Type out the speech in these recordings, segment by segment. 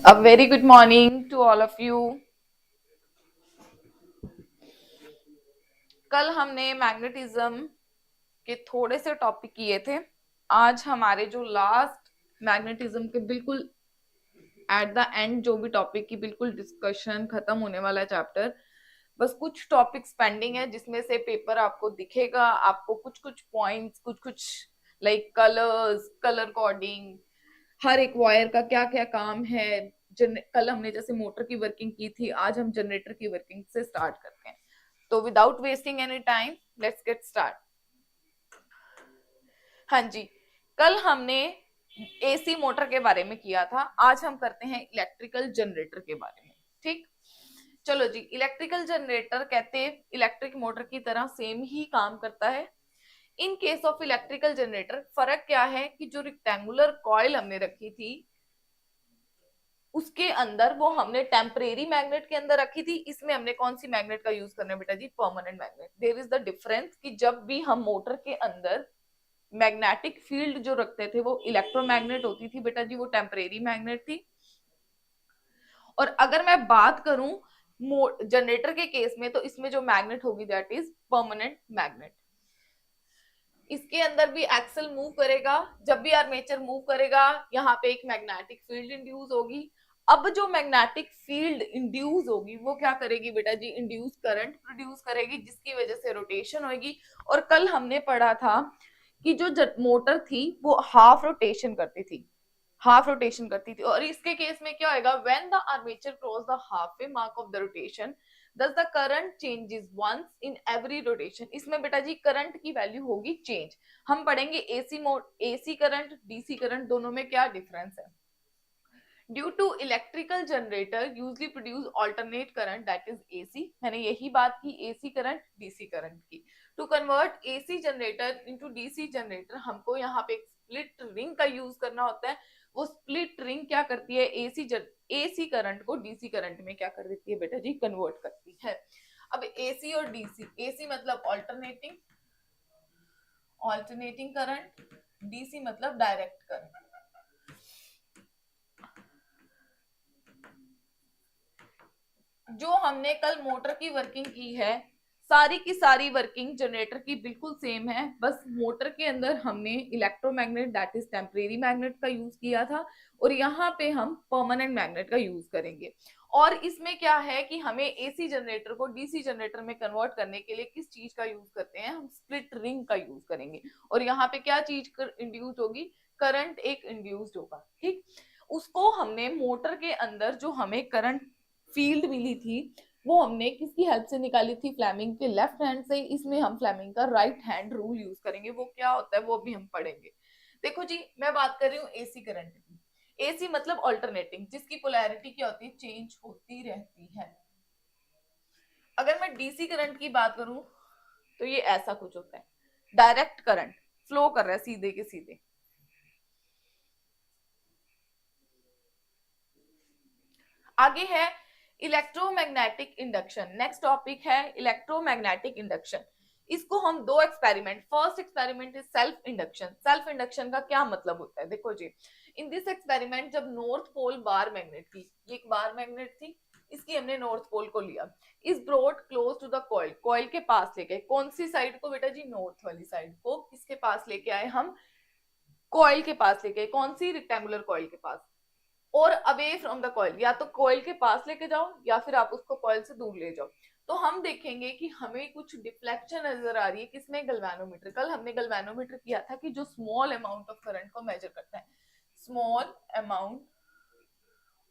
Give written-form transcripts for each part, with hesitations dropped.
A very good morning to all of you. कल हमने magnetism के थोड़े से टॉपिक किए थे। आज हमारे जो लास्ट मैग्नेटिज्म के बिल्कुल एट द एंड जो भी टॉपिक की बिल्कुल डिस्कशन खत्म होने वाला है चैप्टर। बस कुछ टॉपिक्स पेंडिंग है जिसमें से पेपर आपको दिखेगा। आपको कुछ कुछ पॉइंट्स कुछ कुछ लाइक कलर्स, कलर कोडिंग, हर एक वायर का क्या क्या काम है। कल हमने जैसे मोटर की वर्किंग की थी, आज हम जनरेटर की वर्किंग से स्टार्ट करते हैं। तो without wasting any time let's get start. हाँ जी, कल हमने एसी मोटर के बारे में किया था, आज हम करते हैं इलेक्ट्रिकल जनरेटर के बारे में। ठीक, चलो जी। इलेक्ट्रिकल जनरेटर कहते हैं इलेक्ट्रिक मोटर की तरह सेम ही काम करता है। In case of electrical generator फर्क क्या है कि जो रेक्टेंगुलर कॉइल हमने रखी थी उसके अंदर वो हमने टेम्परेरी मैग्नेट के अंदर रखी थी, इसमें हमने कौन सी मैग्नेट का यूज करना है बेटा जी? Permanent magnet. There is the difference कि जब भी हम मोटर के अंदर मैग्नेटिक फील्ड जो रखते थे वो इलेक्ट्रोमैग्नेट होती थी बेटा जी, वो टेम्परेरी मैग्नेट थी। और अगर मैं बात करूं जनरेटर के केस में, तो इसमें जो मैग्नेट होगी दैट इज परमानेंट मैग्नेट। इसके अंदर भी एक्सल मूव करेगा, जब भी आर्मेचर मूव करेगा यहाँ पे एक मैग्नेटिक फील्ड इंड्यूस होगी। अब जो मैग्नेटिक फील्ड इंड्यूस होगी वो क्या करेगी बेटा जी? इंड्यूस करंट प्रोड्यूस करेगी, जिसकी वजह से रोटेशन होगी। और कल हमने पढ़ा था कि जो मोटर थी वो हाफ रोटेशन करती थी, हाफ रोटेशन करती थी। और इसके केस में क्या होगा? When the armature cross the half way mark of the rotation does the current changes once in every rotation। इसमें बेटा जी करंट की वैल्यू होगी चेंज। हम पढ़ेंगे AC mode, AC current, DC current दोनों में क्या डिफरेंस है। Due to electrical generator usually produce alternate current that is AC. मैंने यही बात की एसी करंट डीसी करंट की। To convert AC generator into DC generator हमको यहाँ पे एक स्प्लिट रिंग का यूज करना होता है। वो स्प्लिट रिंग क्या करती है? एसी करंट को डीसी करंट में क्या कर देती है बेटा जी? कन्वर्ट करती है। अब एसी और डीसी, एसी मतलब ऑल्टरनेटिंग, ऑल्टरनेटिंग करंट, डीसी मतलब डायरेक्ट करंट। जो हमने कल मोटर की वर्किंग की है, सारी की सारी वर्किंग जनरेटर की बिल्कुल सेम है। बस मोटर के अंदर हमने electromagnet that is temporary magnet का यूज किया था, और यहाँ पे हम परमानेंट मैग्नेट का यूज करेंगे। और इसमें क्या है कि हमें एसी जनरेटर को डीसी जनरेटर में कन्वर्ट करने के लिए किस चीज का यूज करते हैं? हम स्प्लिट रिंग का यूज करेंगे। और यहाँ पे क्या चीज इंड्यूस होगी? करंट एक इंड्यूस्ड होगा। ठीक, उसको हमने मोटर के अंदर जो हमें करंट फील्ड मिली थी वो हमने किसकी हेल्प से निकाली थी? फ्लेमिंग के लेफ्ट हैंड से। इसमें हम फ्लेमिंग का राइट हैंड रूल यूज करेंगे। वो क्या होता है वो अभी हम पढ़ेंगे। देखो जी, मैं बात कर रही हूँ एसी करंट की। एसी मतलब ऑल्टरनेटिंग, जिसकी पोलैरिटी क्या होती है? चेंज होती रहती है। अगर मैं डीसी करंट की बात करूं तो ये ऐसा कुछ होता है, डायरेक्ट करंट फ्लो कर रहा है सीधे के सीधे। आगे है इलेक्ट्रोमैग्नेटिक इंडक्शन। नेक्स्ट टॉपिक है इलेक्ट्रोमैग्नेटिक इंडक्शन। इसको हम दो experiment, first experiment is self induction. Self induction का क्या मतलब होता है? देखो जी, इन दिस एक्सपेरिमेंट जब नॉर्थ पोल बार मैग्नेट थी, ये एक बार मैग्नेट थी, इसकी हमने नॉर्थ पोल को लिया, इस broad close to the coil, coil के पास लेके, कौन सी साइड को बेटा जी? नॉर्थ वाली साइड को किसके पास लेके आए हम? कॉइल के पास लेके। कौन सी? रेक्टेंगुलर कॉइल के पास। और अवे फ्रॉम द कॉइल, या तो कॉइल के पास लेके जाओ या फिर आप उसको कॉइल से दूर ले जाओ। तो हम देखेंगे कि हमें कुछ डिफ्लेक्शन नजर आ रही है। किसमें? गैल्वेनोमीटर। कल हमने गैल्वेनोमीटर किया था कि जो स्मॉल अमाउंट ऑफ करंट को मेजर करता है, small amount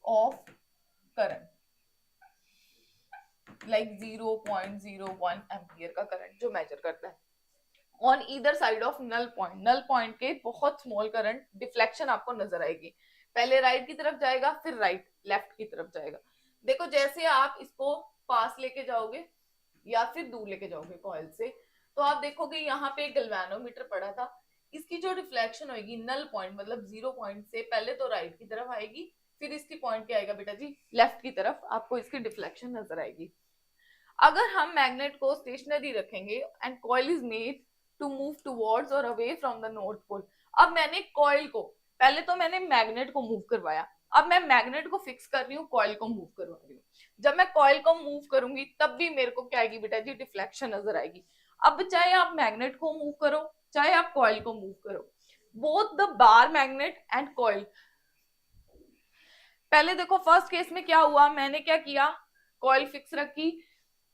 of current like 0.01 ampere का करंट जो मेजर करता है on either side of null point. Null point के बहुत स्मॉल करंट डिफ्लेक्शन आपको नजर आएगी। पहले राइट की तरफ जाएगा, फिर राइट लेफ्ट की तरफ जाएगा। देखो, जैसे आप इसको पास लेके जाओगे या फिर दूर लेके जाओगे कॉइल से, तो आप देखोगे यहाँ पे एक गैल्वेनोमीटर पड़ा था। इसकी जो रिफ्लेक्शन होगी नल पॉइंट मतलब 0 पॉइंट से पहले तो राइट की तरफ आएगी, फिर इसकी पॉइंट क्या आएगा बेटा जी, लेफ्ट की तरफ आपको इसकी डिफ्लेक्शन नजर आएगी। अगर हम मैग्नेट को स्टेशनरी रखेंगे and coil is made to move towards और away from the north pole, अब मैंने कॉइल को, पहले तो मैंने मैग्नेट को मूव करवाया, अब मैं मैग्नेट को फिक्स कर रही हूँ, कॉइल को मूव करवा रही हूँ। जब मैं कॉइल को मूव करूंगी तब भी मेरे को क्या आएगी बेटा जी, डिफ्लेक्शन नजर आएगी। अब चाहे आप मैग्नेट को मूव करो चाहे आप कॉइल को मूव करो, both the bar magnet and coil, पहले देखो फर्स्ट केस में क्या हुआ, मैंने क्या किया, कॉइल फिक्स रखी,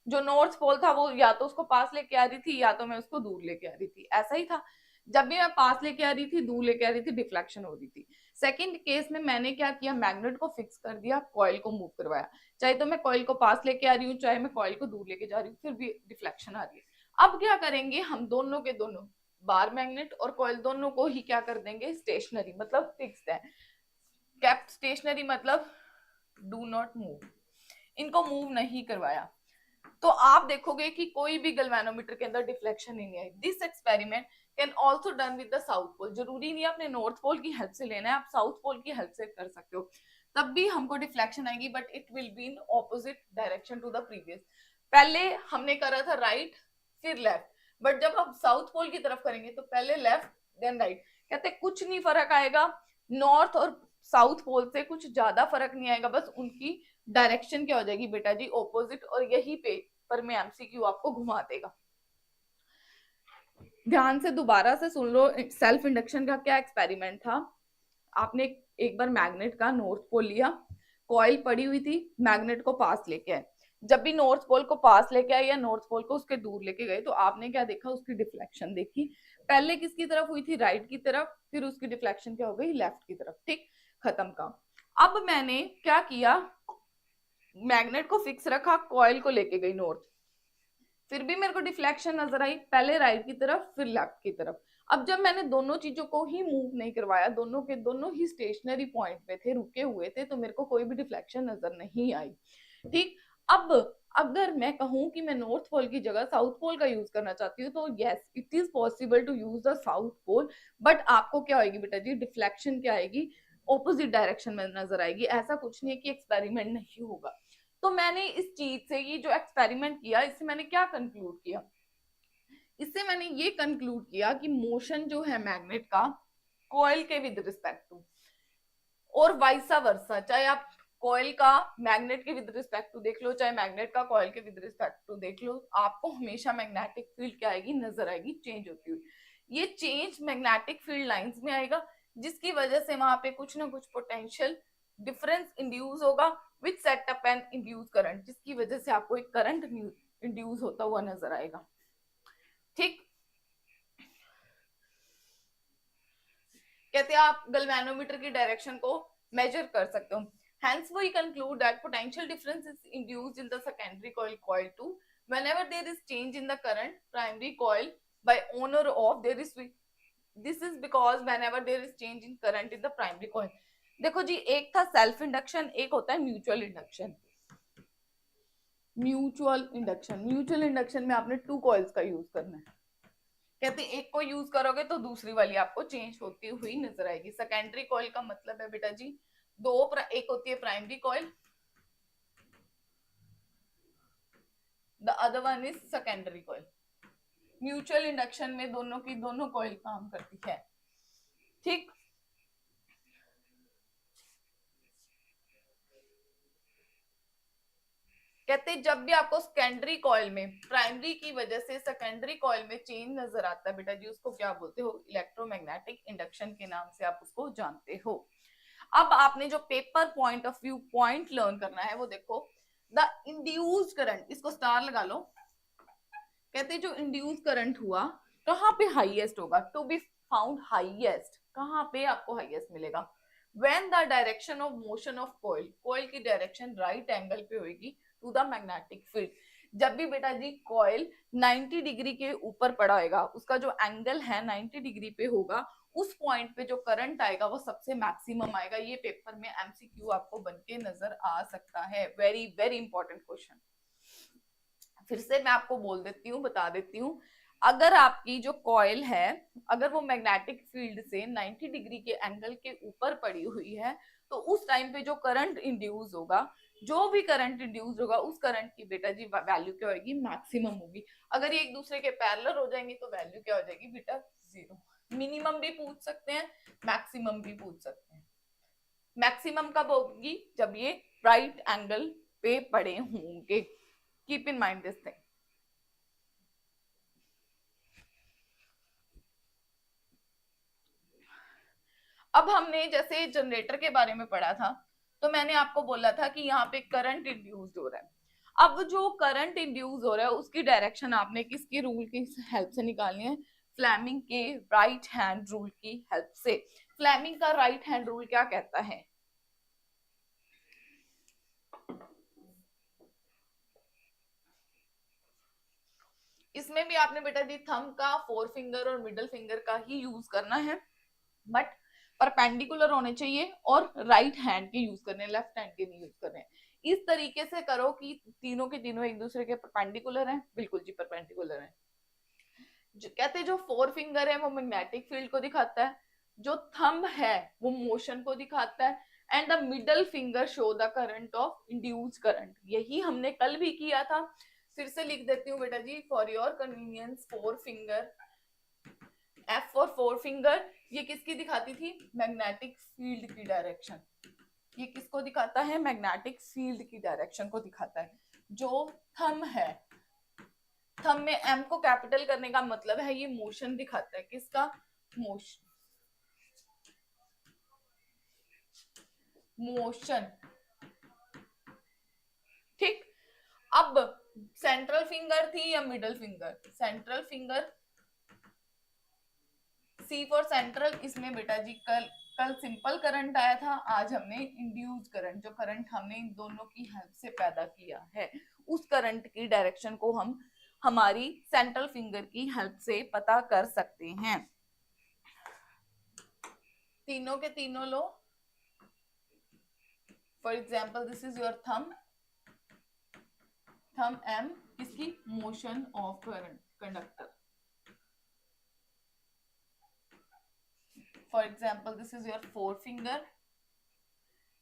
जो नॉर्थ पोल था वो या तो उसको पास लेके आ रही थी या तो मैं उसको दूर लेके आ रही थी, ऐसा ही था। जब भी मैं पास लेके आ रही थी दूर लेके आ रही थी, डिफ्लेक्शन हो रही थी। सेकंड केस में मैंने क्या किया, मैग्नेट को फिक्स कर दिया, कॉइल को मूव करवाया, चाहे तो मैं कॉइल को पास लेके आ रही हूँ चाहे मैं कॉइल को दूर लेके जा रही हूँ, फिर भी डिफ्लेक्शन आ रही है। अब क्या करेंगे, हम दोनों के दोनों बार मैग्नेट और कॉइल दोनों को ही क्या कर देंगे, स्टेशनरी मतलब फिक्स्ड है, केप्ट स्टेशनरी मतलब डू नॉट मूव, इनको मूव नहीं करवाया। तो आप देखोगे कि कोई भी गैल्वेनोमीटर के अंदर डिफ्लेक्शन नहीं है। This experiment can also done with the south pole, जरूरी नहीं है अपने नॉर्थ पोल की हेल्प से लेना है, आप साउथ पोल की हेल्प से कर सकते हो, तब भी हमको डिफ्लेक्शन आएगी, but it will be in opposite direction to the previous. पहले हमने करा था राइट फिर लेफ्ट, बट जब हम साउथ पोल की तरफ करेंगे तो पहले लेफ्ट देन राइट। कहते कुछ नहीं फर्क आएगा, नॉर्थ और साउथ पोल से कुछ ज्यादा फर्क नहीं आएगा, बस उनकी डायरेक्शन क्या हो जाएगी बेटा जी, ऑपोजिट, और यही पे पर में एमसीक्यू आपको घुमा देगा। ध्यान से दोबारा से सुन लो, सेल्फ इंडक्शन का क्या एक्सपेरिमेंट था। आपने एक बार मैग्नेट का नॉर्थ पोल लिया, कॉइल पड़ी हुई थी, मैग्नेट को पास लेके आए, जब भी नॉर्थ पोल को पास लेके आए या नॉर्थ पोल को उसके दूर लेके गए तो आपने क्या देखा, उसकी डिफ्लेक्शन देखी, पहले किसकी तरफ हुई थी, राइट की तरफ, फिर उसकी डिफ्लेक्शन क्या हो गई, लेफ्ट की तरफ, ठीक, खत्म काम। अब मैंने क्या किया, मैग्नेट को फिक्स रखा, कॉइल को लेके गई नॉर्थ, फिर भी मेरे को डिफ्लेक्शन नजर आई, पहले राइट की तरफ फिर लेफ्ट की तरफ। अब जब मैंने दोनों चीजों को ही मूव नहीं करवाया, दोनों के दोनों ही स्टेशनरी पॉइंट पे थे, रुके हुए थे, तो मेरे को कोई भी डिफ्लेक्शन नजर नहीं आई, ठीक। अब अगर मैं कहूं कि मैं नॉर्थ पोल की जगह साउथ पोल का यूज करना चाहती हूँ, तो yes it is possible to use the south pole, but आपको क्या होगी बेटा जी, डिफ्लेक्शन क्या आएगी, ऑपोजिट डायरेक्शन में नजर आएगी। ऐसा कुछ नहीं है कि एक्सपेरिमेंट नहीं होगा। तो मैंने इस चीज से, ये जो एक्सपेरिमेंट किया, इससे मैंने क्या कंक्लूड किया, इससे मैंने ये कंक्लूड किया कि मोशन जो है मैग्नेट का कॉइल के विद रिस्पेक्ट टू, और वाइसा वर्सा, चाहे आप कॉइल का मैग्नेट के विद रिस्पेक्ट टू देख लो चाहे मैग्नेट का कॉइल के विद रिस्पेक्ट टू देख लो, आपको हमेशा मैग्नेटिक फील्ड क्या आएगी, नजर आएगी, चेंज होती हुई। ये चेंज मैग्नेटिक फील्ड लाइंस में आएगा, जिसकी वजह से वहां पे कुछ ना कुछ पोटेंशियल डिफरेंस इंड्यूस होगा which set up an induce current, जिसकी वजह से आपको एक करंट इंड्यूस होता हुआ नजर आएगा, ठीक। कहते हैं आप गैल्वेनोमीटर की डायरेक्शन को मेजर कर सकते हो। Hence we conclude that potential difference is induced in the secondary coil, coil 2. Whenever there is change in the current, primary coil by on or off, there is, this is because whenever there is change in current in the primary coil. देखो जी, एक था self induction, एक होता है mutual induction. Mutual induction, mutual induction में आपने two coils का use करना है। कहते एक को यूज करोगे तो दूसरी वाली आपको चेंज होती हुई नजर आएगी। सेकेंडरी कॉइल का मतलब है बेटा जी एक होती है primary coil, the other one is secondary coil. Mutual induction में दोनों की दोनों कॉइल काम करती है, ठीक। कहते जब भी आपको सेकेंडरी कॉइल में प्राइमरी की वजह से सेकेंडरी कॉइल में चेंज नजर आता है बेटा जी, उसको क्या बोलते हो, इलेक्ट्रोमैग्नेटिक इंडक्शन के नाम से आप उसको जानते हो। अब आपने जो paper point of view point learn करना है वो देखो, द इंड्यूस्ड करंट, इसको स्टार लगा लो। कहते जो इंड्यूस करंट हुआ कहां पे हाईएस्ट होगा, टू बी फाउंड हाईएस्ट, कहां पे आपको हाईएस्ट मिलेगा, when the direction of motion of coil, coil की डायरेक्शन राइट एंगल पे होगी टू द मैग्नेटिक फील्ड। जब भी बेटा जी कॉइल 90 डिग्री के ऊपर पड़ा होगा, उसका जो एंगल है 90 डिग्री पे होगा, उस पॉइंट पे जो करंट आएगा वो सबसे मैक्सिमम आएगा। ये पेपर में एमसीक्यू आपको बनके नजर आ सकता है, वेरी वेरी इंपॉर्टेंट क्वेश्चन। फिर से मैं आपको बोल देती हूँ, बता देती हूँ, अगर आपकी जो कॉइल है अगर वो मैग्नेटिक फील्ड से 90 डिग्री के एंगल के ऊपर पड़ी हुई है तो उस टाइम पे जो करंट इंड्यूस होगा, जो भी करंट इंड्यूस होगा, उस करंट की बेटा जी वैल्यू क्या होगी, मैक्सिमम होगी। अगर ये एक दूसरे के पैरेलल हो जाएंगे तो वैल्यू क्या हो जाएगी बेटा, जीरो। मिनिमम भी पूछ सकते हैं, मैक्सिमम भी पूछ सकते हैं। मैक्सिमम कब होगी, जब ये राइट एंगल पे पड़े होंगे। Keep in mind this thing. अब हमने जैसे जनरेटर के बारे में पढ़ा था, तो मैंने आपको बोला था कि यहाँ पे करंट इंड्यूस हो रहा है। अब जो करंट इंड्यूस हो रहा है उसकी डायरेक्शन आपने किसकी रूल की हेल्प से निकालनी है, फ्लेमिंग के राइट हैंड रूल की हेल्प से। फ्लेमिंग का राइट हैंड रूल क्या कहता है, इसमें भी आपने बेटा जी थंब का, फोर फिंगर और मिडल फिंगर का ही यूज करना है, बट परपेंडिकुलर होने चाहिए और राइट हैंड के यूज करने, लेफ्ट हैंड के नहीं यूज करने। इस तरीके से करो कि तीनों के तीनों एक दूसरे के परपेंडिकुलर हैं, बिल्कुल जी परपेंडिकुलर हैं। जो कहते जो फोर फिंगर है वो मैग्नेटिक फील्ड को दिखाता है, जो थंब है वो मोशन को दिखाता है, and the middle finger show the current of induce current. यही हमने कल भी किया था। फिर से लिख देती हूँ बेटा जी for your convenience, four finger, F for four finger, ये किसकी दिखाती थी, मैग्नेटिक फील्ड की डायरेक्शन। ये किसको दिखाता है, मैग्नेटिक फील्ड की डायरेक्शन को दिखाता है। जो थंब है, थंब में एम को कैपिटल करने का मतलब है ये मोशन दिखाता है, किसका, मोशन, मोशन। ठीक। अब सेंट्रल फिंगर थी या middle finger, central finger, C for central. इसमें बेटा जी कल कल सिंपल करंट आया था, आज हमने इंड्यूस करंट, जो करंट हमने इन दोनों की हेल्प से पैदा किया है, उस करंट की डायरेक्शन को हम हमारी सेंट्रल फिंगर की हेल्प से पता कर सकते हैं। तीनों के तीनों लो, for example this is your thumb, thumb M किसकी, motion of current, conductor. For example this is your four finger,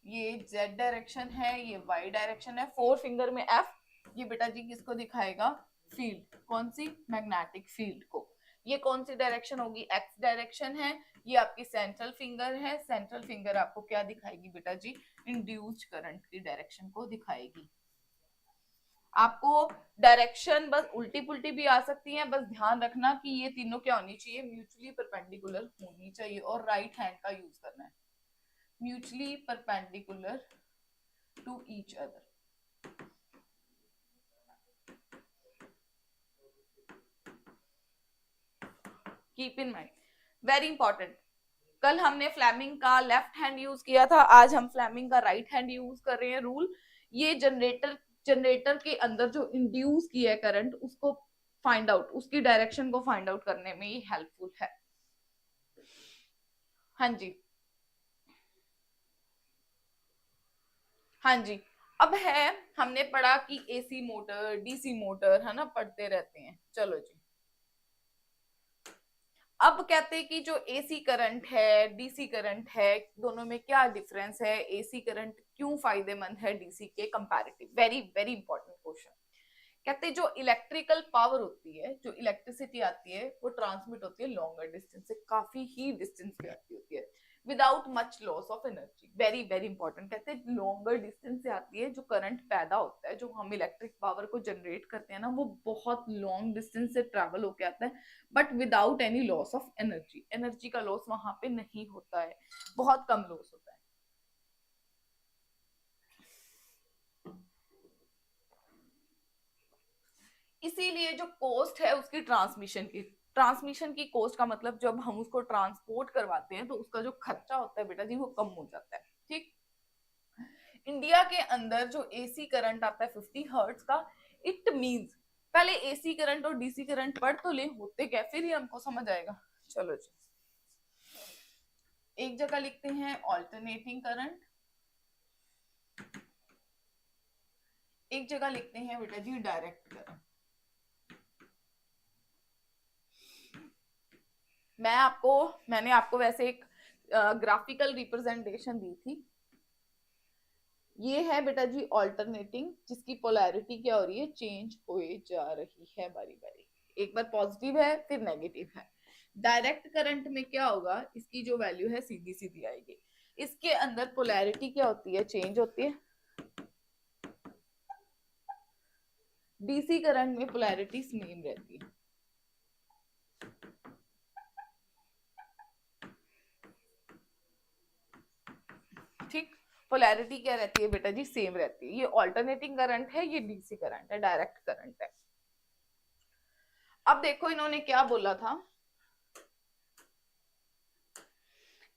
ये जेड डायरेक्शन है, ये वाई डायरेक्शन है। फोर फिंगर में एफ, ये बेटा जी किसको दिखाएगा, फील्ड, कौन सी, मैग्नेटिक फील्ड को। ये कौन सी डायरेक्शन होगी, एक्स डायरेक्शन है। ये आपकी सेंट्रल फिंगर है, सेंट्रल फिंगर आपको क्या दिखाएगी बेटा जी, इंड्यूस्ड करंट की डायरेक्शन को दिखाएगी। आपको डायरेक्शन बस उल्टी पुल्टी भी आ सकती है, बस ध्यान रखना कि ये तीनों क्या होनी चाहिए, म्यूचुअली परपेंडिकुलर होनी चाहिए, और राइट हैंड का यूज करना है, mutually perpendicular to each other. Keep in mind, very important. कल हमने फ्लेमिंग का लेफ्ट हैंड यूज किया था, आज हम फ्लेमिंग का राइट हैंड यूज कर रहे हैं रूल। ये जनरेटर के अंदर जो इंड्यूस किया है करंट, उसको फाइंड आउट, उसकी डायरेक्शन को फाइंड आउट करने में ये हेल्पफुल है। हाँ जी, हाँ जी। अब है, हमने पढ़ा कि एसी मोटर, डीसी मोटर, है ना, पढ़ते रहते हैं। चलो जी, अब कहते हैं कि जो एसी करंट है, डीसी करंट है, दोनों में क्या डिफरेंस है, एसी करंट क्यों फायदेमंद है डीसी के comparative. Very very important question. कहते हैं जो इलेक्ट्रिकल पावर होती है, जो इलेक्ट्रिसिटी आती है, वो ट्रांसमिट होती है लॉन्गर डिस्टेंस से, काफी ही डिस्टेंस पे आती होती है, without much loss of energy. Very very important. कहते हैं लॉन्गर डिस्टेंस से आती है, जो करंट पैदा होता है, जो हम इलेक्ट्रिक पावर को जनरेट करते हैं ना, वो बहुत लॉन्ग डिस्टेंस से ट्रेवल होके आता है, but without any loss of energy. Energy का लॉस वहां पे नहीं होता है, बहुत कम लॉस होता है। इसीलिए जो कॉस्ट है उसकी, ट्रांसमिशन की कॉस्ट का मतलब, जब हम उसको ट्रांसपोर्ट करवाते हैं तो उसका जो खर्चा होता है बेटा जी वो कम हो जाता है। ठीक। इंडिया के अंदर जो एसी करंट आता है 50 हर्ट्ज का, इट मींस, पहले एसी करंट और डीसी करंट पढ़ तो ले, होते क्या, फिर ही हमको समझ आएगा। चलो जी, एक जगह लिखते हैं ऑल्टरनेटिंग करंट, एक जगह लिखते हैं बेटा जी डायरेक्ट करंट। मैंने आपको वैसे एक ग्राफिकल रिप्रेजेंटेशन दी थी, ये है बेटा जी ऑल्टरनेटिंग, जिसकी पोलैरिटी क्या हो रही है, चेंज हो जा रही है बारी बारी, एक बार पॉजिटिव है फिर नेगेटिव है। डायरेक्ट करंट में क्या होगा, इसकी जो वैल्यू है सीधी सीधी आएगी, इसके अंदर पोलैरिटी क्या होती है, चेंज होती है। डीसी करंट में पोलैरिटी सेम रहती है। ठीक, पोलैरिटी क्या रहती है बेटा जी, सेम रहती है। ये ऑल्टरनेटिंग करंट है, ये डीसी करंट है, डायरेक्ट करंट है। अब देखो इन्होंने क्या बोला था,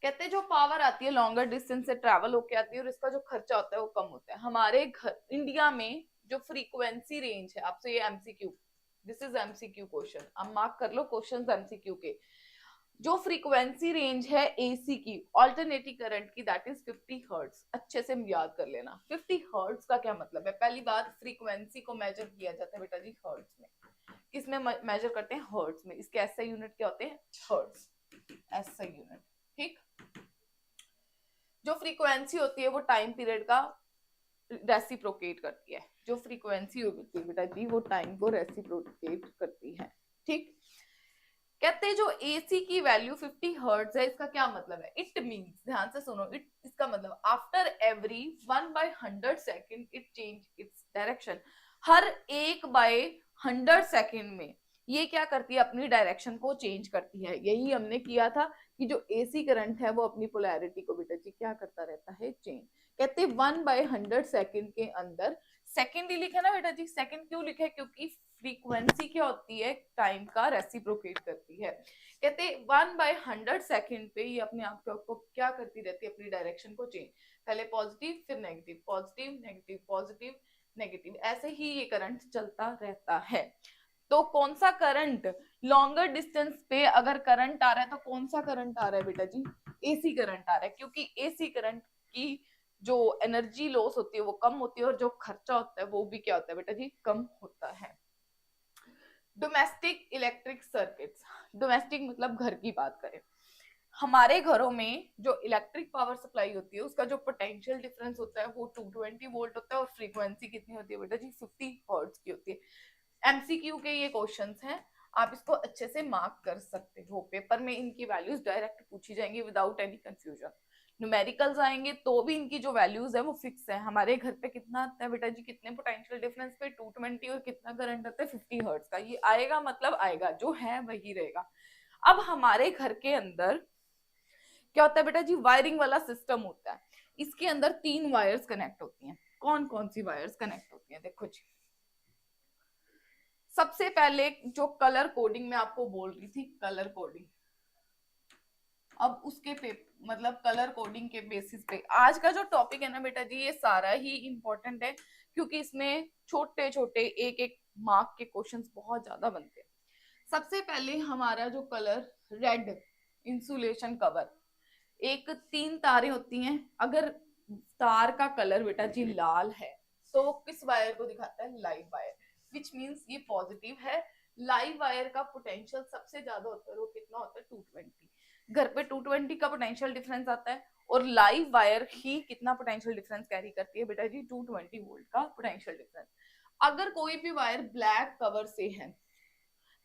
कहते जो पावर आती है लॉन्गर डिस्टेंस से ट्रैवल होके आती है और इसका जो खर्चा होता है वो कम होता है। हमारे घर इंडिया में जो फ्रीक्वेंसी रेंज है, आपसे ये MCQ, this is MCQ question, आप मार्क कर लो क्वेश्चंस एमसीक्यू के। जो फ्रीक्वेंसी रेंज है एसी की ऑल्टरनेटिंग करंट की, दैट इज 50 हर्ट्ज। अच्छे से याद कर लेना, 50 हर्ट्ज का क्या मतलब है। पहली बात, फ्रीक्वेंसी को मेजर किया जाता है बेटा जी हर्ट्ज में। किसमें मेजर करते हैं, हर्ट्ज में। इसके एसआई यूनिट क्या होते हैं, हर्ट्ज, एसआई यूनिट। ठीक, जो फ्रीक्वेंसी होती है वो टाइम पीरियड का रेसिप्रोकेट करती है। जो फ्रीक्वेंसी होती है बेटा जी वो टाइम को रेसिप्रोकेट करती है। ठीक, कहते हैं जो एसी की वैल्यू 50 हर्ट्ज है, इसका क्या मतलब है, इट मींस, ध्यान से सुनो, इट, इसका मतलब after every 1/100 second it change its direction. Her 1/100 second में ये क्या करती है, अपनी डायरेक्शन को चेंज करती है। यही हमने किया था कि जो एसी करंट है वो अपनी पोलैरिटी को बेटा जी क्या करता रहता है, चेंज। कहते 1/100 सेकंड के अंदर, सेकंड ही लिखे ना बेटा जी, सेकंड क्यों लिखे, क्योंकि फ्रीक्वेंसी क्या होती है, टाइम का रेसिप्रोकेट करती है। कहते 1/100 सेकंड पे ये अपने आप को क्या करती रहती है, अपनी डायरेक्शन को चेंज, पहले पॉजिटिव फिर negative, positive negative positive negative, ऐसे ही ये करंट चलता रहता है। तो कौन सा करंट, लॉन्गर डिस्टेंस पे अगर करंट आ रहा है तो कौन सा करंट आ रहा है बेटा जी, एसी करंट आ रहा है, क्योंकि एसी करंट की जो एनर्जी लॉस होती है वो कम होती है और जो खर्चा होता है वो भी क्या होता है बेटा जी, कम होता है। डोमेस्टिक इलेक्ट्रिक सर्किट्स, डोमेस्टिक मतलब घर की बात करें, हमारे घरों में जो इलेक्ट्रिक पावर सप्लाई होती है उसका जो पोटेंशियल डिफरेंस होता है वो 220 वोल्ट होता है और फ्रीक्वेंसी कितनी होती है बेटा जी, 50 हर्ट्ज की होती है। एमसीक्यू के ये क्वेश्चंस हैं, आप इसको अच्छे से मार्क कर सकते हो, पेपर में इनकी वैल्यूज डायरेक्ट पूछी जाएंगी विदाउट एनी कंफ्यूजन। न्यूमेरिकल्स आएंगे तो भी इनकी जो वैल्यूज है वो फिक्स है। हमारे घर पे कितना आता है बेटा जी, कितने पोटेंशियल डिफरेंस पे 220 और कितना करंट आता है 50 हर्ट्ज का, ये आएगा मतलब आएगा, जो है वही रहेगा। अब हमारे घर के अंदर क्या होता है बेटा जी, वायरिंग वाला सिस्टम होता है। इसके अंदर 3 वायर्स कनेक्ट होती हैं। कौन कौन सी वायर्स कनेक्ट होती हैं, देखो जी। सबसे पहले जो कलर कोडिंग में आपको बोल रही थी, कलर कोडिंग, अब उसके पे मतलब कलर कोडिंग के बेसिस पे आज का जो टॉपिक है ना बेटा जी, ये सारा ही इंपॉर्टेंट है, क्योंकि इसमें छोटे छोटे एक एक मार्क के क्वेश्चंस बहुत ज्यादा बनते हैं। सबसे पहले हमारा जो कलर, रेड इंसुलेशन कवर, एक 3 तारें होती हैं, अगर तार का कलर बेटा जी लाल है तो किस वायर को दिखाता है, लाइव वायर, विच मीन्स ये पॉजिटिव है। लाइव वायर का पोटेंशियल सबसे ज्यादा होता है, वो कितना होता है, 220। घर पे 220 का पोटेंशियल डिफरेंस आता है और लाइव वायर ही कितना पोटेंशियल डिफरेंस कैरी करती है बेटा जी, 220 वोल्ट का पोटेंशियल डिफरेंस। अगर कोई भी वायर ब्लैक कवर से है,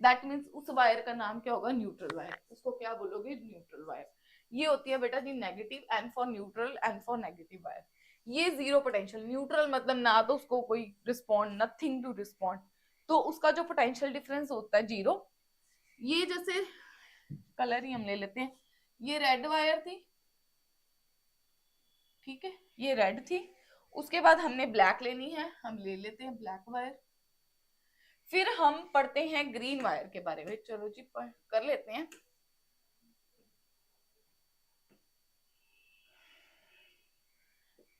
दैट मीन्स उस वायर का नाम क्या होगा, न्यूट्रल वायर, उसको क्या बोलोगे, न्यूट्रल वायर। ये होती है बेटा जी negative, and for neutral and for negative wire. ये जीरो पोटेंशियल, न्यूट्रल मतलब ना तो उसको कोई रिस्पॉन्ड, नथिंग टू रिस्पॉन्ड, तो उसका जो पोटेंशियल डिफरेंस होता है जीरो। ये जैसे कलर ही हम ले लेते हैं, ये रेड वायर थी, ठीक है, ये रेड थी, उसके बाद हमने ब्लैक लेनी है, हम ले लेते हैं ब्लैक वायर। फिर हम पढ़ते हैं ग्रीन वायर के बारे में, चलो जी कर लेते हैं।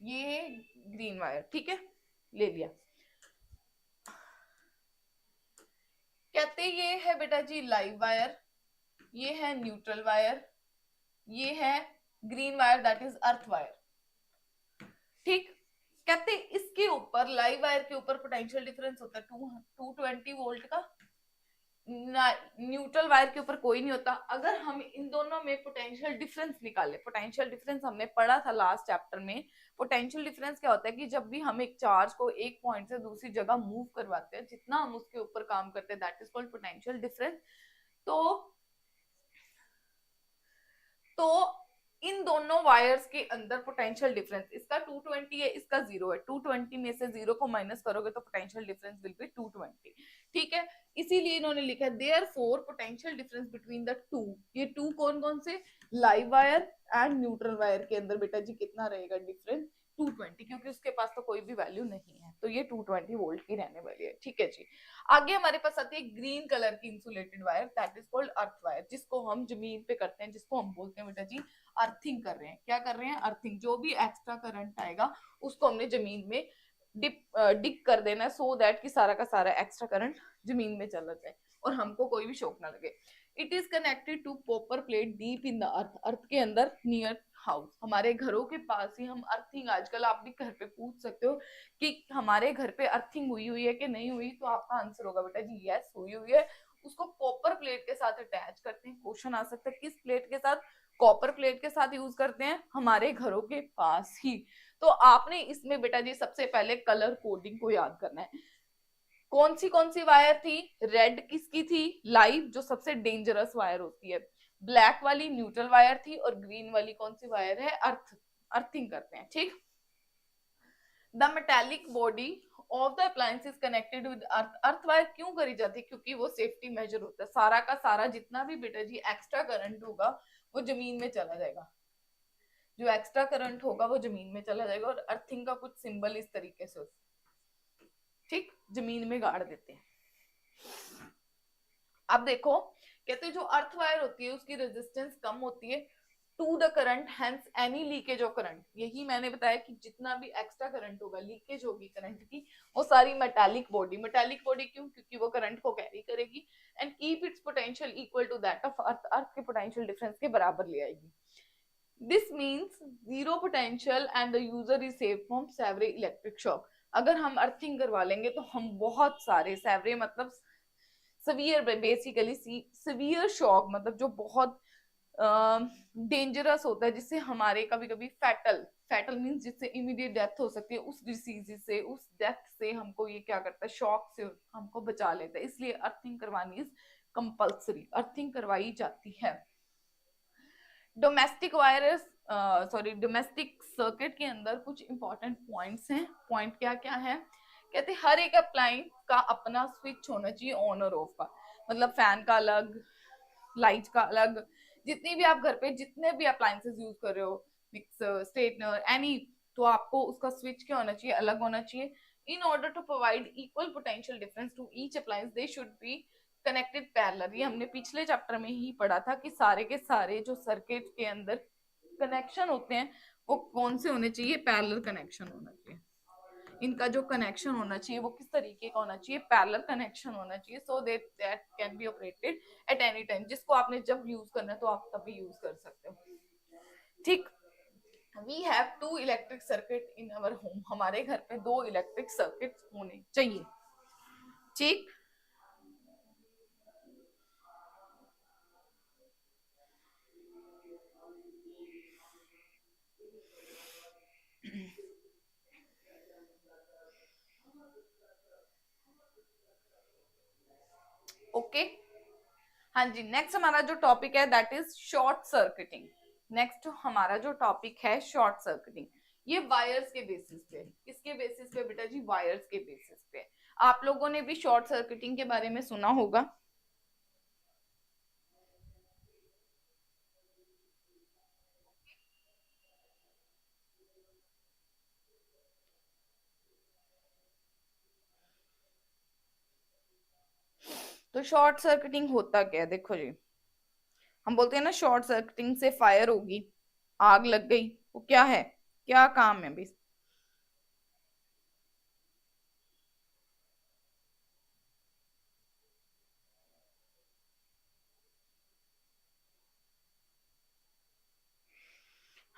ये ग्रीन वायर, ठीक है, ले लिया। कहते ये है बेटा जी लाइव वायर, ये है न्यूट्रल वायर, ये है green wire that is earth wire. ठीक, कहते इसके ऊपर, लाइव वायर के ऊपर पोटेंशियल डिफरेंस होता है 220 वोल्ट का, न्यूट्रल वायर के ऊपर कोई नहीं होता। अगर हम इन दोनों में पोटेंशियल डिफरेंस निकाले, पोटेंशियल डिफरेंस हमने पढ़ा था लास्ट चैप्टर में। पोटेंशियल डिफरेंस क्या होता है कि जब भी हम एक चार्ज को एक पॉइंट से दूसरी जगह मूव करवाते हैं, जितना हम उसके ऊपर काम करते हैं, that is called potential difference. तो तो इन दोनों वायर्स के अंदर पोटेंशियल डिफरेंस, इसका 220 है, इसका 0 है, 220 में से 0 को माइनस करोगे तो पोटेंशियल डिफरेंस विल बी 220। ठीक है, इसीलिए इन्होंने लिखा है therefore potential difference between the two. ये टू कौन कौन से, live wire and neutral wire के अंदर बेटा जी कितना रहेगा डिफरेंस, 220, क्योंकि उसके पास तो कोई भी वैल्यू नहीं है, तो ये 220 वोल्ट की रहने वाली है। ठीक है जी, आगे हमारे पास आती है ग्रीन कलर की insulated wire, that is called earth wire, जिसको हम जमीन पे करते हैं, जिसको हम बोलते हैं बेटा जी अर्थिंग कर रहे हैं। क्या कर रहे हैं, अर्थिंग। जो भी एक्स्ट्रा करंट आएगा उसको हमने जमीन में डिप कर देना है, सो दैट कि सारा का सारा एक्स्ट्रा करंट जमीन में चला जाए और हमको कोई भी शॉक ना लगे। It is connected to copper plate deep in the earth, earth के अंदर नियर हाउस। हमारे घरों के पास ही हम अर्थिंग, आजकल आप भी घर पे पूछ सकते हो कि हमारे घर पे अर्थिंग हुई हुई है कि नहीं हुई, तो आपका आंसर होगा बेटा जी यस, हुई हुई है। उसको कॉपर प्लेट के साथ अटैच करते हैं। क्वेश्चन आ सकता है किस प्लेट के साथ, कॉपर प्लेट के साथ यूज करते हैं, हमारे घरों के पास ही। तो आपने इसमें बेटा जी सबसे पहले कलर कोडिंग को याद करना है। कौन सी वायर थी, रेड किसकी थी, लाइव, जो सबसे डेंजरस वायर होती है। ब्लैक वाली न्यूट्रल वायर थी, और ग्रीन वाली कौन सी वायर है, अर्थ, अर्थिंग करते हैं। ठीक, the metallic body of the appliance is connected with earth. Earth wire क्यों करी जाती है, क्योंकि वो सेफ्टी मेजर होता है। सारा का सारा जितना भी बेटा जी एक्स्ट्रा करंट होगा वो जमीन में चला जाएगा, जो एक्स्ट्रा करंट होगा वो जमीन में चला जाएगा। और अर्थिंग का कुछ सिंबल इस तरीके से, ठीक, जमीन में गाड़ देते हैं। अब देखो, कहते हैं जो अर्थ वायर होती है उसकी रेजिस्टेंस कम होती है to the current, hence any leakage of current. यही मैंने बताया कि जितना भी एक्स्ट्रा करंट होगा, लीकेज होगी करंट की, वो सारी मेटालिक बॉडी, मेटालिक बॉडी क्यों, क्योंकि वो करंट को कैरी करेगी and keep its potential equal to that of earth, earth के पोटेंशियल डिफरेंस के बराबर ले आएगी। This means zero potential and the user is save from severe electric shock. अगर हम अर्थिंग करवा लेंगे तो हम बहुत सारे, सेवरे मतलब सवियर, बेसिकली सवियर शॉक, मतलब जो बहुत डेंजरस होता है, जिससे हमारे कभी कभी फैटल, फैटल मीन्स जिससे इमीडिएट डेथ हो सकती है, उस डिसीज से, उस डेथ से हमको ये क्या करता है, शॉक से हमको बचा लेता है। इसलिए अर्थिंग करवानी इज कंपल्सरी, अर्थिंग करवाई जाती है। Domestic virus, sorry, domestic circuit के अंदर कुछ इंपॉर्टेंट पॉइंट्स हैं। पॉइंट क्या क्या है, कहते हैं हर एक अप्लायंस का अपना स्विच होना चाहिए ऑन और ऑफ का, मतलब फैन का अलग, लाइट का अलग। जितनी भी आप घर पे जितने भी अप्लायंसेस यूज कर रहे हो, मिक्सर, स्ट्रेटनर, एनी, तो आपको उसका स्विच क्या होना चाहिए, अलग होना चाहिए। In order to provide equal potential difference to each appliance, they should be connected parallel. ये हमने पिछले चैप्टर में ही पढ़ा था कि सारे के सारे जो सर्किट के अंदर कनेक्शन होते हैं वो कौन से होने चाहिए, पैरेलल कनेक्शन होना चाहिए। इनका जो कनेक्शन होना चाहिए वो किस तरीके का होना चाहिए, पैरेलल कनेक्शन होना चाहिए, so that can be operated at any time. जिसको आपने जब यूज करना है तो आप तभी यूज कर सकते हो। ठीक, we have two electric circuit in our home, हमारे घर पे 2 इलेक्ट्रिक सर्किट होने चाहिए। ठीक, ओके, हाँ जी। नेक्स्ट हमारा जो टॉपिक है that is short circuiting. Next हमारा जो टॉपिक है शॉर्ट सर्किटिंग, ये वायर्स के बेसिस पे, किसके बेसिस पे बेटा जी, वायर्स के बेसिस पे। आप लोगों ने भी शॉर्ट सर्किटिंग के बारे में सुना होगा। तो शॉर्ट सर्किटिंग होता क्या है, देखो जी, हम बोलते हैं ना शॉर्ट सर्किटिंग से फायर होगी, आग लग गई, वो क्या है, क्या काम है बेस।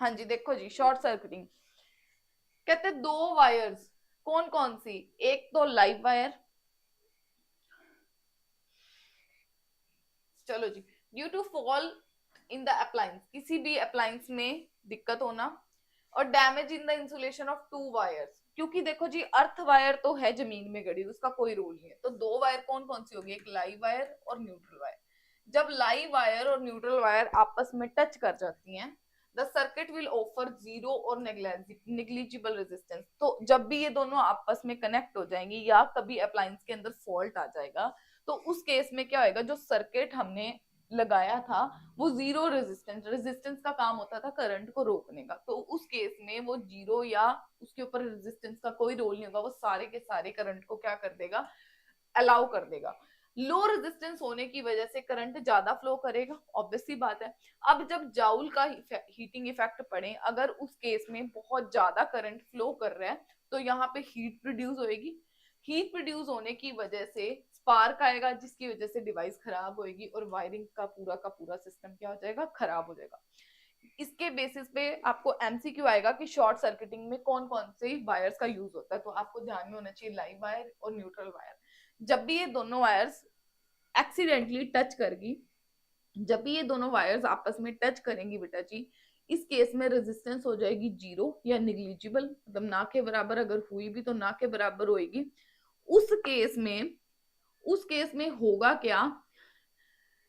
हाँ जी, देखो जी, शॉर्ट सर्किटिंग कहते हैं 2 वायर्स, कौन कौन सी, एक तो लाइव वायर, चलो जी, due to fall in the appliance, किसी भी अप्लायंस में दिक्कत होना, और damage in the insulation of two wires, क्योंकि देखो जी अर्थ वायर तो है जमीन में गड़ी, उसका कोई रोल नहीं है, तो दो वायर कौन कौन सी होगी, एक लाइव वायर और न्यूट्रल वायर। जब लाइव वायर और न्यूट्रल वायर आपस में टच कर जाती हैं, the circuit will offer zero और नेग्लिजिबल रेजिस्टेंस। तो जब भी ये दोनों आपस में कनेक्ट हो जाएंगी या कभी अप्लायंस के अंदर फॉल्ट आ जाएगा, तो उस केस में क्या होएगा, जो सर्किट हमने लगाया था वो जीरो रेजिस्टेंस, रेजिस्टेंस का काम होता था करंट को रोकने का, तो उस केस में वो जीरो या उसके ऊपर रेजिस्टेंस का कोई रोल नहीं होगा, वो सारे के सारे करंट को क्या कर देगा, अलाउ कर देगा। लो रेजिस्टेंस होने की वजह से करंट ज्यादा फ्लो करेगा, ऑब्वियस सी बात है। अब जब जाउल का हीटिंग इफेक्ट पड़े, अगर उस केस में बहुत ज्यादा करंट फ्लो कर रहा है, तो यहाँ पे हीट प्रोड्यूस होएगी, हीट प्रोड्यूस होने की वजह से स्पार्क आएगा, जिसकी वजह से डिवाइस खराब होएगी और वायरिंग का पूरा सिस्टम क्या हो जाएगा, खराब हो जाएगा। इसके बेसिस पे आपको एमसीक्यू आएगा कि शॉर्ट सर्किटिंग में कौन कौन से वायर्स का यूज होता है, तो आपको ध्यान में होना चाहिए लाइव वायर और न्यूट्रल वायर। जब भी ये दोनों वायर्स एक्सीडेंटली टच करेगी, जब भी ये दोनों वायर्स आपस में टच करेंगी बेटा जी, इस केस में रेजिस्टेंस हो जाएगी जीरो या निग्लिजिबल, मतलब ना के बराबर, अगर हुई भी तो ना के बराबर होएगी। उस केस में होगा क्या,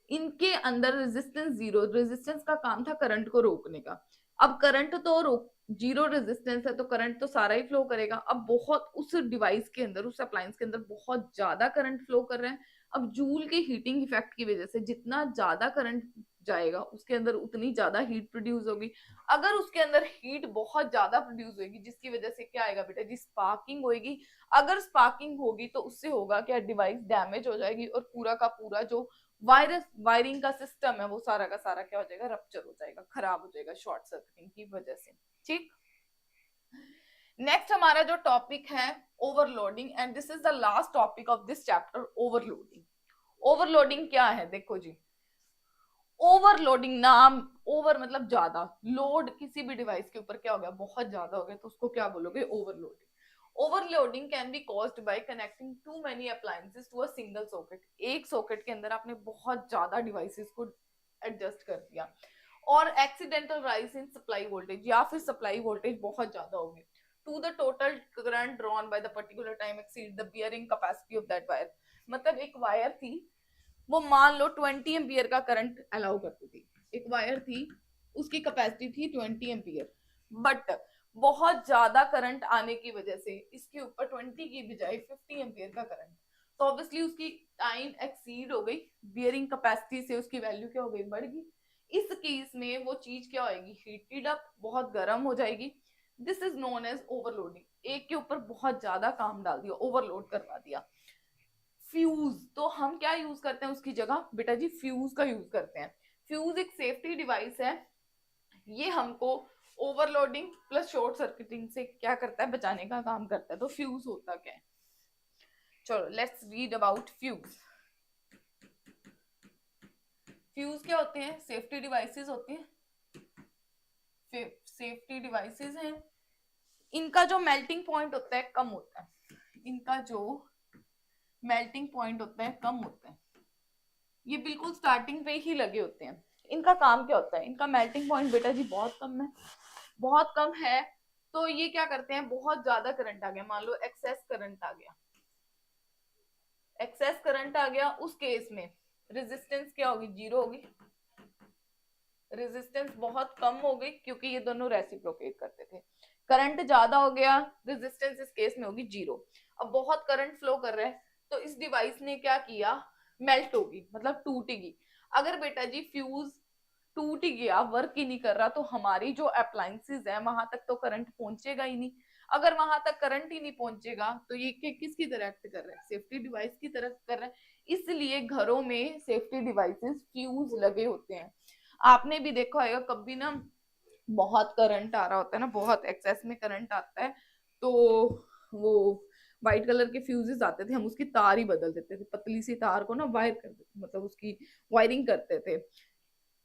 इनके अंदर रेजिस्टेंस जीरो, रेजिस्टेंस का काम था करंट को रोकने का, अब करंट तो रोक, जीरो रेजिस्टेंस है तो करंट तो सारा ही फ्लो करेगा। अब बहुत उस डिवाइस के अंदर, उस अप्लायंस के अंदर बहुत ज्यादा करंट फ्लो कर रहे हैं। अब जूल के हीटिंग इफेक्ट की वजह से जितना ज्यादा करंट जाएगा उसके अंदर उतनी ज्यादा हीट प्रोड्यूस होगी। अगर उसके अंदर हीट बहुत ज्यादा प्रोड्यूस होगी, जिसकी वजह से क्या आएगा बेटा जी, स्पार्किंग होगी। अगर स्पार्किंग होगी तो उससे होगा क्या, डिवाइस डैमेज हो जाएगी और पूरा का पूरा जो वायरिंग का सिस्टम है वो सारा का सारा क्या हो जाएगा, रप्चर हो जाएगा, खराब हो जाएगा शॉर्ट सर्किटिंग की वजह से। ठीक, नेक्स्ट हमारा जो टॉपिक है overloading, and this is the last topic of this chapter, overloading. Overloading क्या है, देखो जी, ओवरलोडिंग, नाम ओवर मतलब ज्यादा, लोड किसी भी डिवाइस के ऊपर क्या हो गया, बहुत ज्यादा हो गया, तो उसको क्या बोलोगे, overloading. Overloading can be caused by connecting too many appliances to a single socket. एक सॉकेट के अंदर आपने बहुत ज्यादा डिवाइसेस को एडजस्ट कर दिया, और accidental rise in supply voltage, या फिर सप्लाई वोल्टेज बहुत ज्यादा हो गई, to the total current drawn by the particular time exceed the bearing capacity of that wire. मतलब एक वायर थी, वो मान लो 20 एम्पियर का करंट अलाउ करती थी, एक वायर थी उसकी कैपेसिटी थी 20 एम्पियर, बट बहुत ज्यादा करंट आने की वजह से इसके ऊपर 20 की बजाय 50 एम्पियर का करंट, तो ऑब्वियसली उसकी टाइम एक्सीड हो गई, बियरिंग कैपेसिटी से उसकी वैल्यू क्या हो गई, बढ़ गई। इस केस में वो चीज क्या होगी, हीटेड अप, बहुत गर्म हो जाएगी। This is known as overloading, एक के ऊपर बहुत ज्यादा काम डाल दिया, ओवरलोड करवा दिया। फ्यूज, तो हम क्या यूज करते हैं उसकी जगह, बेटा जी फ्यूज का यूज करते हैं। फ्यूज एक सेफ्टी डिवाइस है, ये हमको ओवरलोडिंग प्लस शॉर्ट सर्किटिंग से क्या करता है, बचाने का काम करता है। तो फ्यूज होता क्या है, चलो let's read about fuse. Fuse क्या होते हैं, सेफ्टी डिवाइसेस होती हैं, सेफ्टी डिवाइसेस हैं। इनका जो मेल्टिंग पॉइंट होता है कम होता है, इनका जो मेल्टिंग पॉइंट होता है कम होता है, ये बिल्कुल स्टार्टिंग पे ही लगे होते हैं। इनका काम क्या होता है, इनका मेल्टिंग पॉइंट बेटा जी बहुत कम है, बहुत कम है, तो ये क्या करते हैं, बहुत ज्यादा करंट आ गया, मान लो एक्सेस करंट आ गया, एक्सेस करंट आ गया, उस केस में रेजिस्टेंस क्या होगी, जीरो होगी, रेजिस्टेंस बहुत कम हो गई, क्योंकि ये दोनों रेसिप्रोकेट करते थे। करंट ज्यादा हो गया, रेजिस्टेंस इस केस में होगी जीरो। अब बहुत करंट फ्लो कर रहा है, तो इस डिवाइस ने क्या किया, मेल्ट होगी, मतलब टूटेगी। अगर बेटा जी फ्यूज टूट गया, वर्क ही नहीं कर रहा, तो हमारी जो अप्लायंसेस है वहां तक तो करंट पहुंचेगा ही नहीं। अगर वहां तक करंट ही नहीं पहुंचेगा तो ये किसकी तरह एक्ट कर रहा है, सेफ्टी डिवाइस की तरह कर रहा है। इसलिए घरों में सेफ्टी डिवाइसेस फ्यूज लगे होते हैं। आपने भी देखा होगा कभी ना, बहुत करंट आ रहा होता है ना, बहुत एक्सेस में करंट आता है, तो वो व्हाइट कलर के फ्यूजेस आते थे, हम उसकी तार ही बदल देते थे, पतली सी तार को ना वायर कर देते, मतलब उसकी वायरिंग करते थे।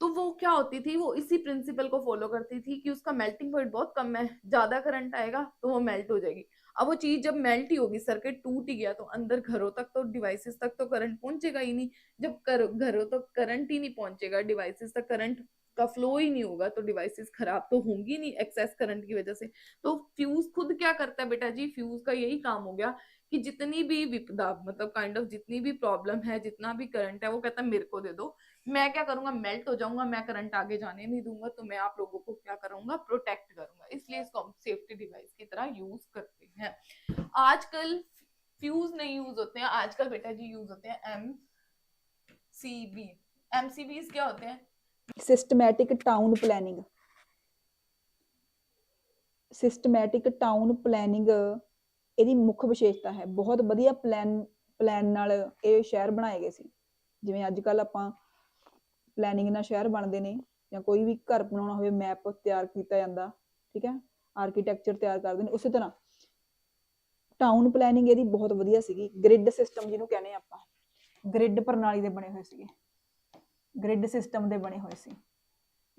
तो वो क्या होती थी, वो इसी प्रिंसिपल को फॉलो करती थी कि उसका मेल्टिंग पॉइंट बहुत कम है, ज्यादा करंट आएगा तो वो मेल्ट हो जाएगी। अब वो चीज जब मेल्ट ही होगी, सर्किट टूट ही गया, तो अंदर घरों तक तो डिवाइसेस तक तो करंट पहुंचेगा ही नहीं। जब घरों तक करंट ही नहीं पहुंचेगा, डिवाइसेस तक करंट का फ्लो ही नहीं होगा, तो डिवाइसेस खराब तो होंगी नहीं एक्सेस करंट की वजह से। तो फ्यूज खुद क्या करता है बेटा जी, फ्यूज का यही काम हो गया कि जितनी भी विपदा, मतलब काइंड ऑफ जितनी भी प्रॉब्लम है, जितना भी करंट है, वो कहता है मेरे को दे दो, मैं क्या करूंगा, मेल्ट हो जाऊंगा, मैं करंट आगे जाने नहीं दूंगा, तो मैं आप लोगों को क्या करूंगा, प्रोटेक्ट करूंगा। इसलिए इसको हम सेफ्टी डिवाइस की तरह यूज करते हैं। आजकल फ्यूज नहीं यूज होते हैं, आजकल बेटा जी यूज होते हैं एमसीबी। एमसीबीज क्या होते हैं? Systematic town planning. Systematic town planning ਇਹਦੀ ਮੁੱਖ ਵਿਸ਼ੇਸ਼ਤਾ ਹੈ। ਬਹੁਤ ਵਧੀਆ ਪਲਾਨ ਨਾਲ ਇਹ ਸ਼ਹਿਰ ਬਣਾਏ ਗਏ ਸੀ। ਜਿਵੇਂ ਅੱਜ ਕੱਲ ਆਪਾਂ ਪਲੈਨਿੰਗ ਨਾਲ ਸ਼ਹਿਰ ਬਣਦੇ ਨੇ, ਜਾਂ ਕੋਈ ਵੀ ਘਰ ਬਣਾਉਣਾ ਹੋਵੇ ਮੈਪ ਤਿਆਰ ਕੀਤਾ ਜਾਂਦਾ, ਠੀਕ ਹੈ, ਆਰਕੀਟੈਕਚਰ ਤਿਆਰ ਕਰਦੇ ਨੇ, ਉਸੇ ਤਰ੍ਹਾਂ ਟਾਊਨ ਪਲੈਨਿੰਗ ਇਹਦੀ ਬਹੁਤ ਵਧੀਆ ਸੀਗੀ। ਗ੍ਰਿਡ ਸਿਸਟਮ ਜਿਹਨੂੰ ਕਹਿੰਦੇ ਆਪਾਂ, ਗ੍ਰਿਡ ਪ੍ਰਣਾਲੀ ਦੇ ਬਣੇ ਹੋਏ ਸੀਗੇ, ਗ੍ਰਿਡ ਸਿਸਟਮ ਦੇ ਬਣੇ ਹੋਏ ਸੀ।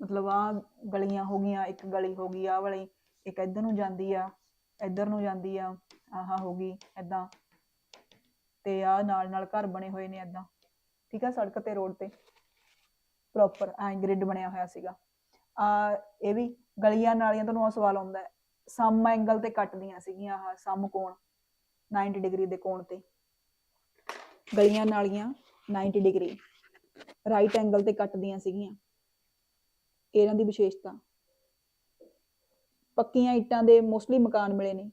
ਮਤਲਬ ਆ ਗਲੀਆਂ ਹੋ ਗਈਆਂ, ਇੱਕ ਗਲੀ ਹੋ ਗਈ ਆਹ ਵਾਲੀ, ਇੱਕ ਇੱਧਰ ਨੂੰ ਜਾਂਦੀ ਆ, ਇੱਧਰ ਨੂੰ ਜਾਂਦੀ ਆ, ਆਹ ਹੋ ਗਈ ਏਦਾਂ, ਤੇ ਆਹ ਨਾਲ ਨਾਲ ਘਰ ਬਣੇ ਹੋਏ ਨੇ ਏਦਾਂ, ਠੀਕ ਆ, ਸੜਕ ਤੇ ਰੋਡ ਤੇ ਪ੍ਰੋਪਰ ਐ ਗ੍ਰਿਡ ਬਣਿਆ ਹੋਇਆ ਸੀਗਾ। ਇਹ ਵੀ ਗਲੀਆਂ ਨਾਲੀਆਂ, ਤੁਹਾਨੂੰ ਆ ਸਵਾਲ ਆਉਂਦਾ ਹੈ, ਸਮ ਐਂਗਲ ਤੇ ਕੱਟਦੀਆਂ ਸੀਗੀਆਂ, ਆਹ ਸਮ ਕੋਣ 90 ਡਿਗਰੀ ਦੇ ਕੋਣ ਤੇ ਗਲੀਆਂ ਨਾਲੀਆਂ 90 ਡਿਗਰੀ ਰਾਈਟ ਐਂਗਲ ਤੇ ਕੱਟਦੀਆਂ ਸੀਗੀਆਂ। ਇਹਨਾਂ ਦੀ ਵਿਸ਼ੇਸ਼ਤਾ, ਪੱਕੀਆਂ ਇੱਟਾਂ ਦੇ ਮੋਸਟਲੀ ਮਕਾਨ ਮਿਲੇ ਨੇ,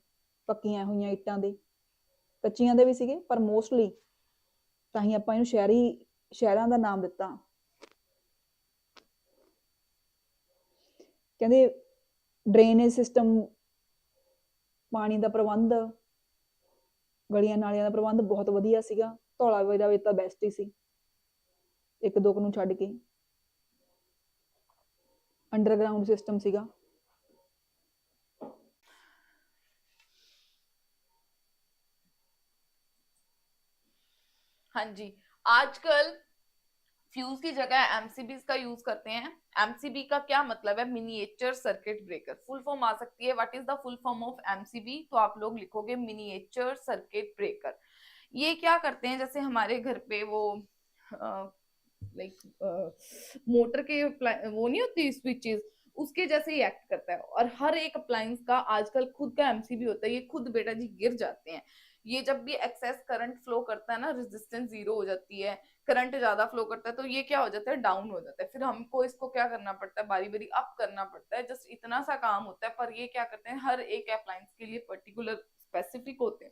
ਪੱਕੀਆਂ ਹੋਈਆਂ ਇੱਟਾਂ ਦੇ, ਕੱਚੀਆਂ ਦੇ ਵੀ ਸੀਗੇ, ਪਰ ਮੋਸਟਲੀ, ਤਾਂ ਹੀ ਆਪਾਂ ਇਹਨੂੰ ਸ਼ਹਿਰਾਂ ਦਾ ਨਾਮ ਦਿੱਤਾ। ਕਹਿੰਦੇ ਡਰੇਨੇਜ ਸਿਸਟਮ, ਪਾਣੀ ਦਾ ਪ੍ਰਬੰਧ, ਗਲੀਆਂ ਨਾਲੀਆਂ ਦਾ ਪ੍ਰਬੰਧ ਬਹੁਤ ਵਧੀਆ ਸੀਗਾ। ਧੌਲਾਵੇ ਦਾ ਤਾਂ ਬੈਸਟ ਹੀ ਸੀ, ਇੱਕ ਦੋ ਨੂੰ ਛੱਡ ਕੇ। ਅੰਡਰਗਰਾਉਂਡ ਸਿਸਟਮ ਸੀਗਾ। हाँ जी, आजकल फ्यूज की जगह एमसीबी का यूज करते हैं। एमसीबी का क्या मतलब है? Miniature circuit breaker. Full form आ सकती है, what is the full form of MCB? तो आप लोग लिखोगे मिनिएचर सर्किट ब्रेकर। ये क्या करते हैं, जैसे हमारे घर पे वो लाइक मोटर के वो नहीं होती स्विचेस, उसके जैसे ही एक्ट करता है। और हर एक अप्लायंस का आजकल खुद का एमसीबी होता है, ये खुद बेटा जी गिर जाते हैं। ये जब भी एक्सेस करंट फ्लो करता है ना, रेजिस्टेंस जीरो हो जाती है, करंट ज्यादा फ्लो करता है, तो ये क्या हो जाता है, डाउन हो जाता है। फिर हमको इसको क्या करना पड़ता है, बारी बारी अप करना पड़ता है। जस्ट इतना सा काम होता है, पर ये क्या करते हैं, हर एक अप्लायंस के लिए पर्टिकुलर स्पेसिफिक होते हैं,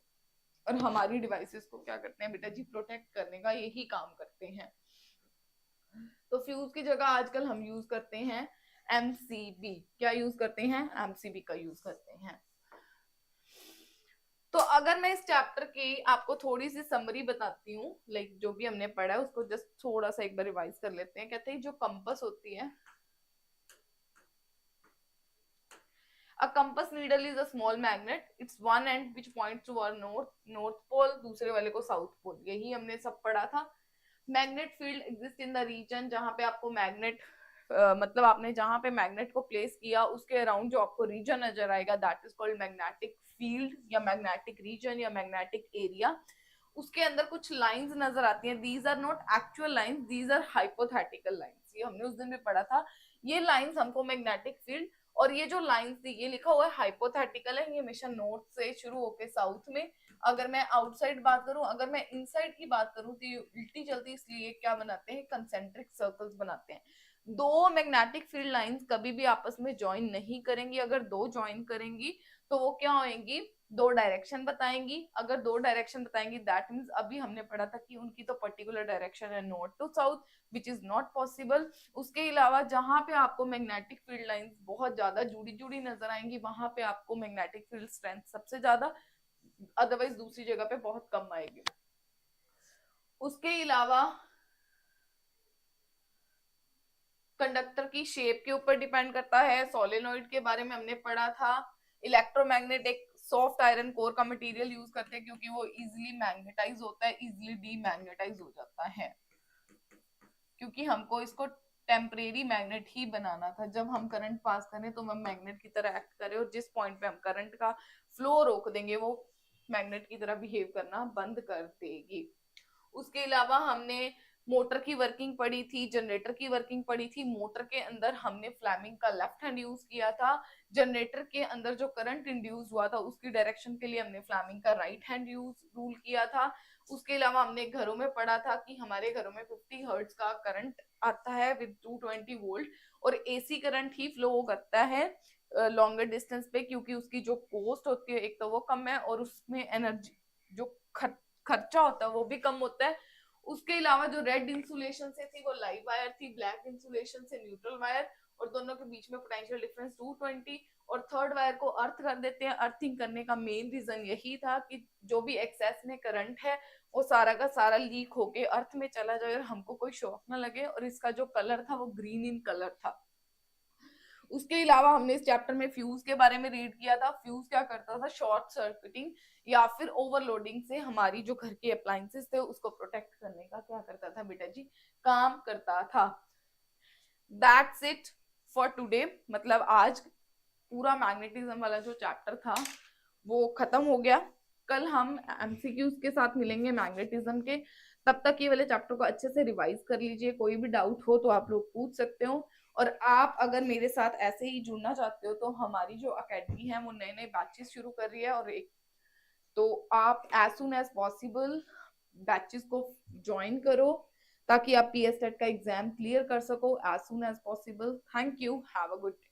और हमारी डिवाइसेस को क्या करते हैं बेटा जी, प्रोटेक्ट करने का यही काम करते हैं। तो फ्यूज की जगह आजकल हम यूज करते हैं एमसीबी। क्या यूज करते हैं? एमसीबी का यूज करते हैं। तो अगर मैं इस चैप्टर की आपको थोड़ी सी समरी बताती हूँ, लाइक जो भी हमने पढ़ा है उसको जस्ट थोड़ा सा एक बार रिवाइज कर लेते हैं। कहते हैं जो कंपास होती है, a compass needle is a small magnet, its one end which points toward north pole, दूसरे वाले को साउथ पोल। यही हमने सब पढ़ा था। Magnet field exist in the region, जहां पे आपको मैग्नेट मतलब आपने जहां पे मैग्नेट को प्लेस किया उसके अराउंड जो आपको रीजन नजर आएगा, that is called magnetic field या मैग्नेटिक रीजन या मैग्नेटिक एरिया। उसके अंदर कुछ लाइंस नजर आती हैं, these are not actual lines, these are hypothetical lines. ये हमने उस दिन भी पढ़ा था। ये लाइंस हमको मैग्नेटिक फील्ड, और ये जो लाइंस थी ये लिखा हुआ है हाइपोथेटिकल है, ये हमेशा नॉर्थ से शुरू होके साउथ में। अगर मैं आउटसाइड बात करूं, अगर मैं इनसाइड की बात करूं, तो ये उल्टी चलती, इसलिए क्या बनाते हैं, कंसेंट्रिक सर्कल्स बनाते हैं। दो मैग्नेटिक फील्ड लाइंस कभी भी आपस में ज्वाइन नहीं करेंगी। अगर दो ज्वाइन करेंगी तो वो क्या होंगी, दो डायरेक्शन बताएंगी। अगर दो डायरेक्शन बताएंगी, दैट मीन्स अभी हमने पढ़ा था कि उनकी तो पर्टिकुलर डायरेक्शन है north to south, which is not possible. उसके अलावा जहां पे आपको मैग्नेटिक फील्ड लाइंस बहुत ज्यादा जुड़ी जुड़ी नजर आएंगी, वहां पे आपको मैग्नेटिक फील्ड स्ट्रेंथ सबसे ज्यादा, अदरवाइज दूसरी जगह पे बहुत कम आएगी। उसके अलावा कंडक्टर की शेप के ऊपर डिपेंड करता है। सोलेनोइड के बारे में हमने पढ़ा था। इलेक्ट्रोमैग्नेट एक सॉफ्ट आयरन कोर का मटेरियल यूज करते हैं, क्योंकि वो इजीली मैग्नेटाइज होता है, इजीली डीमैग्नेटाइज हो जाता है, क्योंकि हमको इसको टेम्परेरी मैग्नेट ही बनाना था। जब हम करंट पास करें तो हम मैग्नेट की तरह एक्ट करें, और जिस पॉइंट पे हम करंट का फ्लो रोक देंगे वो मैग्नेट की तरह बिहेव करना बंद कर देगी। उसके अलावा हमने मोटर की वर्किंग पढ़ी थी, जनरेटर की वर्किंग पढ़ी थी। मोटर के अंदर हमने फ्लेमिंग का लेफ्ट हैंड यूज किया था। जनरेटर के अंदर जो करंट इंड्यूस हुआ था उसकी डायरेक्शन के लिए हमने फ्लेमिंग का राइट हैंड यूज रूल किया था। उसके अलावा हमने घरों में पढ़ा था कि हमारे घरों में 50 हर्ट्ज का करंट आता है विद 220 वोल्ट, और एसी करंट ही फ्लो करता है लॉन्गर डिस्टेंस पे, क्योंकि उसकी जो कॉस्ट होती है एक तो वो कम है, और उसमें एनर्जी जो खर्चा होता है वो भी कम होता है। उसके अलावा जो रेड इंसुलेशन से थी वो लाइव वायर थी, ब्लैक इंसुलेशन से न्यूट्रल वायर, और दोनों के बीच में पोटेंशियल डिफरेंस 220। और थर्ड वायर को अर्थ कर देते हैं। अर्थिंग करने का मेन रीजन यही था कि जो भी एक्सेस में करंट है वो सारा का सारा लीक होके अर्थ में चला जाए और हमको कोई शॉक ना लगे। और इसका जो कलर था वो ग्रीन इन कलर था। उसके अलावा हमने इस चैप्टर में फ्यूज के बारे में रीड किया था। फ्यूज क्या करता था, शॉर्ट सर्किटिंग या फिर ओवरलोडिंग से हमारी जो घर के अप्लायंसेस थे उसको प्रोटेक्ट करने का क्या करता था बेटा जी, काम करता था। That's it for today. मतलब आज पूरा मैग्नेटिज्म वाला जो चैप्टर था वो खत्म हो गया। कल हम एमसीक्यूज के साथ मिलेंगे मैग्नेटिज्म के। तब तक ये वाले चैप्टर को अच्छे से रिवाइज कर लीजिए। कोई भी डाउट हो तो आप लोग पूछ सकते हो। और आप अगर मेरे साथ ऐसे ही जुड़ना चाहते हो तो हमारी जो अकेडमी है वो नए नए बैचेस शुरू कर रही है, और एक तो आप as soon as possible batches को ज्वाइन करो ताकि आप पीएसटेट का एग्जाम क्लियर कर सको as soon as possible. Thank you, have a good day.